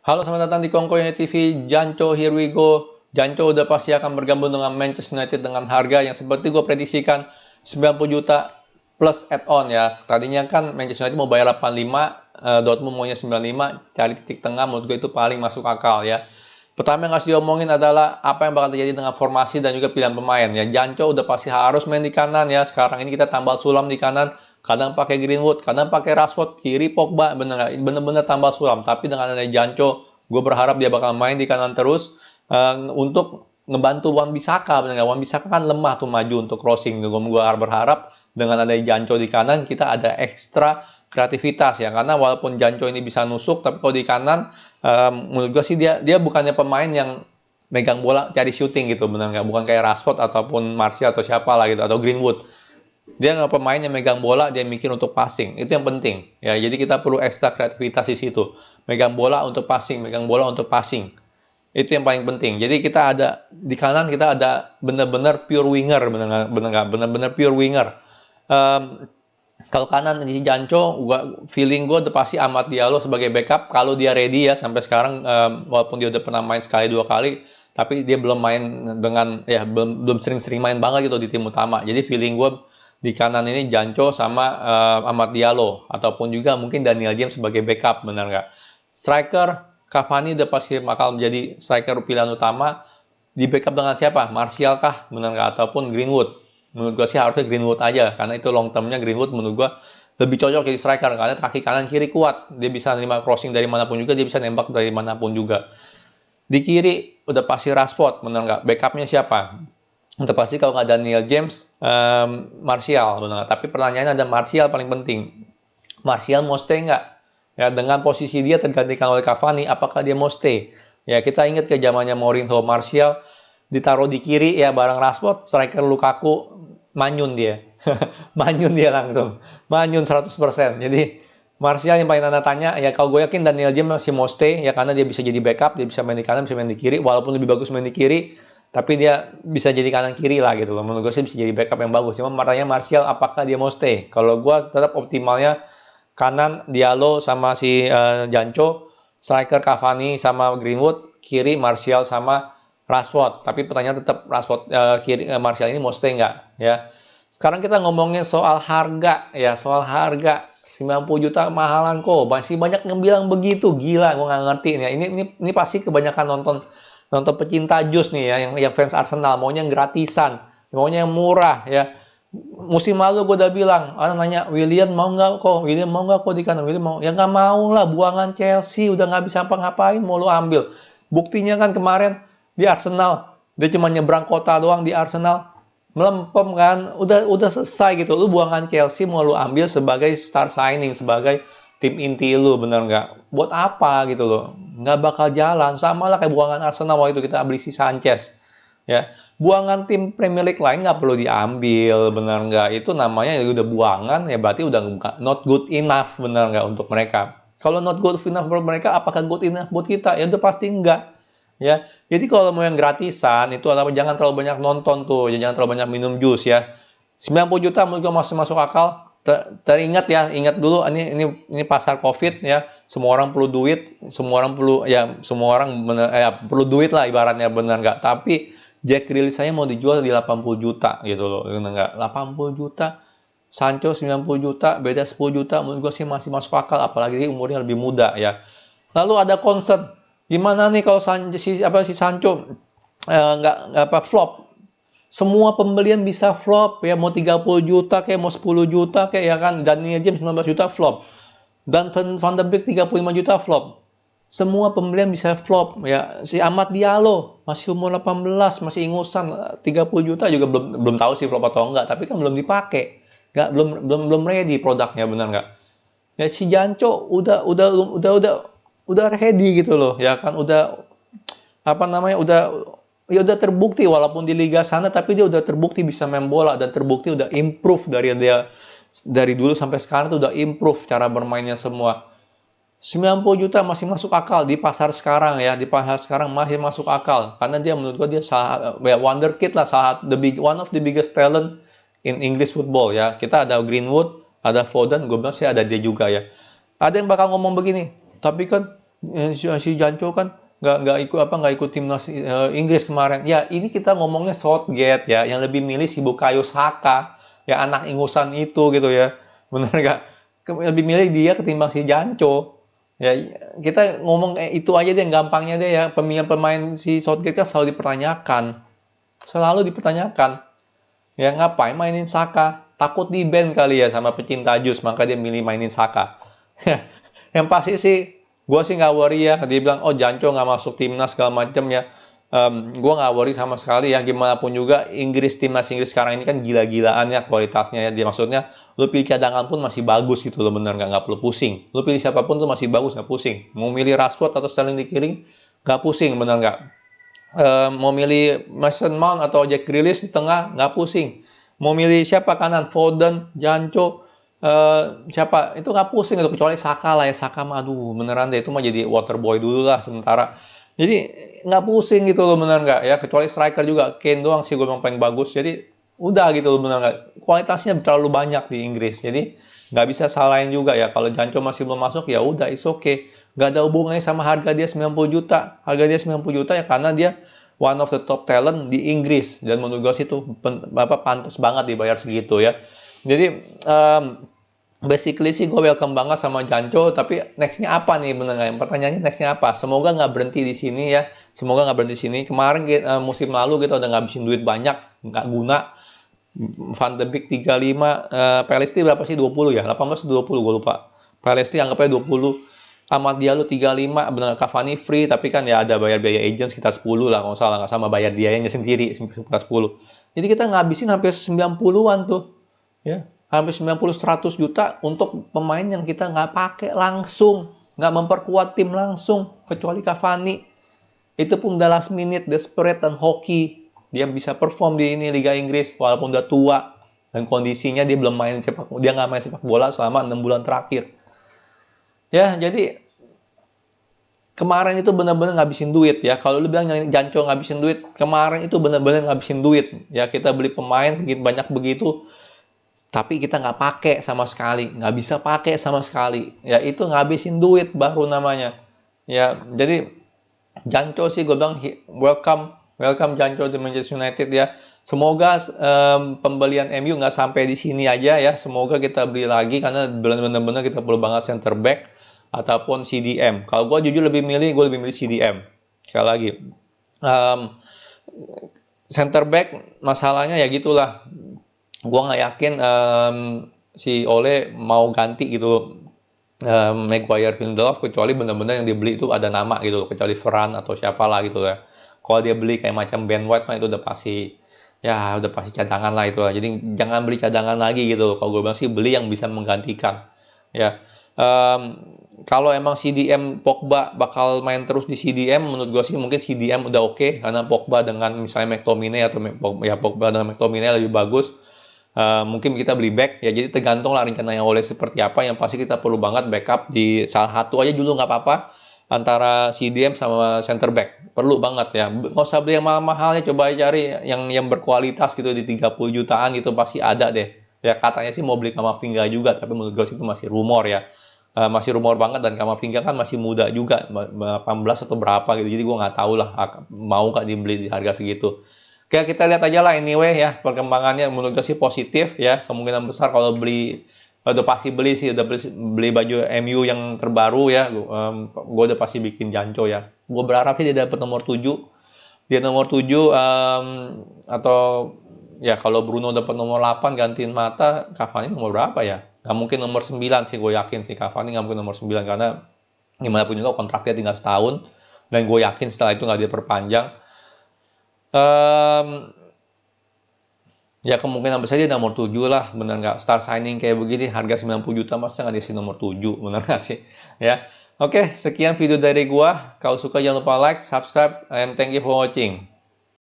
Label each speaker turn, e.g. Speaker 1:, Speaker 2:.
Speaker 1: Halo, selamat datang di Kongkoy TV. Jancho, here we go. Jancho udah pasti akan bergabung dengan Manchester United dengan harga yang seperti gue prediksikan 90 juta plus add-on ya. Tadinya kan Manchester United mau bayar 85, Dortmund maunya 95, cari titik tengah menurut gue itu paling masuk akal ya. Pertama yang harus diomongin adalah apa yang bakal terjadi dengan formasi dan juga pilihan pemain ya. Jancho udah pasti harus main di kanan ya. Sekarang ini kita tambal sulam di kanan, kadang pakai Greenwood, kadang pakai Rashford, kiri Pogba, bener-bener tambal sulam. Tapi dengan adanya Jancho, gue berharap dia bakal main di kanan terus untuk ngebantu Wan-Bissaka. Bener gak? Wan-Bissaka kan lemah tuh maju untuk crossing. Gue berharap dengan adanya Jancho di kanan kita ada ekstra kreativitas ya, karena walaupun Jancho ini bisa nusuk, tapi kalau di kanan menurut gue sih dia bukannya pemain yang megang bola cari shooting gitu, benar nggak? Bukan kayak Rashford ataupun Martial atau siapa lah gitu, atau Greenwood. Dia nggak pemain yang megang bola, dia mikir untuk passing. Itu yang penting. Ya, jadi kita perlu ekstra kreativitas di situ. Megang bola untuk passing, megang bola untuk passing. Itu yang paling penting. Jadi kita ada di kanan, kita ada benar-benar pure winger, benar nggak? Benar-benar pure winger. Um, Kalau kanan di Jancho, feeling gue udah pasti Amad Diallo sebagai backup kalau dia ready ya. Sampai sekarang walaupun dia udah pernah main sekali dua kali, tapi dia belum main dengan ya belum sering-sering main banget gitu di tim utama. Jadi feeling gue di kanan ini Jancho sama Amad Diallo, ataupun juga mungkin Daniel James sebagai backup, benar nggak? Striker Cavani udah pasti bakal menjadi striker pilihan utama. Di backup dengan siapa? Martial kah, benar nggak? Ataupun Greenwood? Menurut gue sih harusnya Greenwood aja, karena itu long termnya Greenwood menurut gue lebih cocok jadi striker, karena kaki kanan kiri kuat, dia bisa nerima crossing dari manapun juga, dia bisa nembak dari manapun juga. Di kiri udah pasti Rashford, benar nggak? Backupnya siapa? Udah pasti kalau nggak Daniel James, Martial, benar nggak? Tapi pertanyaannya ada Martial paling penting. Martial mau stay nggak? Ya, dengan posisi dia tergantikan oleh Cavani, apakah dia mau stay? Ya, kita ingat ke zamannya Mourinho, Martial ditaruh di kiri ya bareng Rashford, striker Lukaku manyun dia. Manyun dia langsung. Manyun 100%. Jadi Martial yang paling tanda tanya, ya kalau gue yakin Daniel James masih mau stay ya, karena dia bisa jadi backup, dia bisa main di kanan, bisa main di kiri, walaupun lebih bagus main di kiri, tapi dia bisa jadi kanan kiri lah gitu loh. Menurut gue sih bisa jadi backup yang bagus. Cuma makanya Martial apakah dia mau stay? Kalau gue tetap optimalnya kanan Diallo sama si Jancho, striker Cavani sama Greenwood, kiri Martial sama Rashford. Tapi pertanyaan tetap Rashford, kiri Martial ini mau stay nggak ya? Sekarang kita ngomongin soal harga ya, soal harga 90 juta mahalan kok. Masih banyak yang bilang begitu, gila, gue nggak ngerti ya. Ini pasti kebanyakan nonton nonton pecinta jus nih ya, yang fans Arsenal maunya yang gratisan, maunya yang murah ya. Musim lalu gue udah bilang, orang nanya William mau nggak kok, William mau nggak kok di kanan, William mau, ya nggak mau lah, buangan Chelsea udah nggak bisa apa-ngapain, mau lu ambil. Buktinya kan kemarin di Arsenal, dia cuma nyebrang kota doang di Arsenal, melempem kan, udah selesai gitu. Lu buangan Chelsea mau lu ambil sebagai star signing, sebagai tim inti lu, bener nggak? Buat apa gitu loh? Nggak bakal jalan. Sama lah kayak buangan Arsenal waktu itu kita beli si Sanchez. Ya, buangan tim Premier League lain nggak perlu diambil, bener nggak? Itu namanya ya udah buangan, ya berarti udah not good enough, bener nggak untuk mereka? Kalau not good enough buat mereka, apakah good enough buat kita? Ya udah pasti enggak. Ya, jadi kalau mau yang gratisan itu adalah jangan terlalu banyak nonton tuh, ya, jangan terlalu banyak minum jus ya. 90 juta menurut gue masih masuk akal. Teringat ya, ingat dulu ini pasar Covid ya. Semua orang perlu duit, semua orang perlu ya, semua orang perlu duit lah ibaratnya, benar nggak? Tapi Jack Grealish saya mau dijual di 80 juta gitu loh, benar nggak? 80 juta, Sancho 90 juta, beda 10 juta menurut gue sih masih masuk akal, apalagi umurnya lebih muda ya. Lalu ada concern, gimana nih kalau si Sancho nggak apa flop? Semua pembelian bisa flop ya, mau 30 juta kayak mau 10 juta kayak ya kan, Daniel James 19 juta flop. Dan Van de Beek 35 juta flop. Semua pembelian bisa flop ya. Si Amad Diallo masih umur 18, masih ingusan, 30 juta juga belum belum tahu sih flop atau enggak, tapi kan belum dipakai. Nggak, belum ready produknya, benar nggak? Ya si Jancho udah ready gitu loh, ya kan, udah apa namanya, udah terbukti walaupun di liga sana, tapi dia udah terbukti bisa main bola dan terbukti udah improve dari dulu sampai sekarang tuh udah improve cara bermainnya semua. 90 juta masih masuk akal di pasar sekarang ya, di pasar sekarang masih masuk akal karena dia menurut gua dia wonderkid lah, one of the biggest talent in English football ya. Kita ada Greenwood, ada Foden, gue bilang sih ada dia juga ya. Ada yang bakal ngomong begini, tapi kan Si Jancho kan nggak ikut timnas Inggris kemarin. Ya ini kita ngomongnya Southgate ya, yang lebih milih si Bukayo Saka, ya anak ingusan itu gitu ya, bener nggak? Lebih milih dia ketimbang si Jancho. Ya kita ngomong itu aja deh, gampangnya deh ya, pemain si Southgate kan selalu dipertanyakan. Ya ngapain mainin Saka? Takut di ban kali ya sama pecinta jus, maka dia milih mainin Saka. Yang pasti sih, gue sih nggak worry ya. Dia bilang, oh Jancho nggak masuk timnas segala macem ya. Gue nggak worry sama sekali ya. Gimana pun juga timnas Inggris sekarang ini kan gila-gilaan ya kualitasnya ya. Dia maksudnya, lu pilih cadangan pun masih bagus gitu loh, bener nggak perlu pusing. Lu pilih siapapun tuh masih bagus, nggak pusing. Mau milih Rashford atau Sterling di kiri, nggak pusing, bener nggak? Mau milih Mason Mount atau Jack Grealish di tengah, nggak pusing. Mau milih siapa kanan, Foden, Jancho, siapa itu nggak pusing itu, kecuali Saka lah ya. Saka mah aduh beneran deh, itu mah jadi waterboy dulu lah sementara. Jadi nggak pusing gitu loh, bener nggak ya, kecuali striker juga Kane doang sih gue yang paling bagus. Jadi udah gitu loh, bener nggak, kualitasnya terlalu banyak di Inggris. Jadi nggak bisa salahin juga ya kalau Jancho masih belum masuk, ya udah it's okay. Nggak ada hubungannya sama harga dia 90 juta. Harga dia 90 juta ya karena dia one of the top talent di Inggris, dan menurut gue sih itu pantas banget dibayar segitu ya. Jadi basically sih gue welcome banget sama Jancho, tapi nextnya apa nih, bener nggak? Pertanyaannya nextnya apa? Semoga nggak berhenti di sini ya. Semoga nggak berhenti di sini. Kemarin musim lalu kita udah ngabisin duit banyak, nggak guna. Van de Beek 35, Pelistri berapa sih? 20 ya? 18 20 gue lupa. Pelistri anggapnya 20. Amad Diallo 35, benar Cavani free, tapi kan ya ada bayar biaya agent sekitar 10 lah kalau salah, nggak sama bayar biayanya sendiri sekitar 10. Jadi kita ngabisin hampir 90-an tuh. Ya, hampir 90-100 juta untuk pemain yang kita nggak pakai langsung, nggak memperkuat tim langsung, kecuali Cavani. Itu pun udah last minute, desperate dan hoki. Dia bisa perform di ini Liga Inggris walaupun udah tua dan kondisinya dia belum main dia nggak main sepak bola selama 6 bulan terakhir. Ya, jadi kemarin itu benar-benar ngabisin duit ya. Kalau lu bilang Jancho ngabisin duit, kemarin itu benar-benar ngabisin duit. Ya, kita beli pemain segitu banyak begitu, tapi kita nggak pakai sama sekali, nggak bisa pakai sama sekali. Ya, itu ngabisin duit baru namanya. Ya, jadi Jancho sih gue bilang welcome Jancho di Manchester United ya. Semoga pembelian MU nggak sampai di sini aja ya. Semoga kita beli lagi karena benar-benar kita perlu banget center back ataupun CDM. Kalau gue jujur gue lebih milih CDM. Sekali lagi, center back masalahnya ya gitulah. Gue nggak yakin si Ole mau ganti gitu Maguire, Lindelof, kecuali benar-benar yang dibeli itu ada nama gitu, kecuali Varane atau siapa lah gitu ya. Kalau dia beli kayak macam Ben White mah itu udah pasti cadangan lah itu lah. Jadi jangan beli cadangan lagi gitu. Kalau gue bilang sih beli yang bisa menggantikan ya. Kalau emang CDM Pogba bakal main terus di CDM, menurut gue sih mungkin CDM udah oke, karena Pogba dengan misalnya McTominay atau Pogba dengan McTominay lebih bagus. Mungkin kita beli back ya, jadi tergantung lah rencananya oleh seperti apa. Yang pasti kita perlu banget backup di salah satu aja dulu, nggak apa-apa, antara CDM sama center back perlu banget ya. Nggak usah beli yang mahal-mahal ya, coba cari yang berkualitas gitu di 30 jutaan gitu, pasti ada deh ya. Katanya sih mau beli Kamavinga juga, tapi menurut gue sih itu masih rumor ya. Masih rumor banget, dan Kamavinga kan masih muda juga, 18 atau berapa gitu, jadi gue nggak tahu lah mau nggak dibeli di harga segitu. Oke, kita lihat aja lah anyway ya, perkembangannya menurut gue sih positif ya. Kemungkinan besar kalau udah pasti beli sih, udah beli baju MU yang terbaru ya. Gue udah pasti bikin Jancho ya. Gue berharap sih dia dapat nomor 7. Dia nomor 7 atau ya kalau Bruno dapat nomor 8 gantiin Mata, Cavani nomor berapa ya? Gak mungkin nomor 9 sih, gue yakin sih Cavani gak mungkin nomor 9, karena gimana pun juga kontraknya tinggal setahun, dan gue yakin setelah itu gak diperpanjang. Ya kemungkinan besar dia nomor 7 lah, bener nggak? Star signing kayak begini, harga 90 juta masa nggak diisi nomor 7, bener nggak sih? Ya, oke, sekian video dari gua. Kalau suka jangan lupa like, subscribe, and thank you for watching.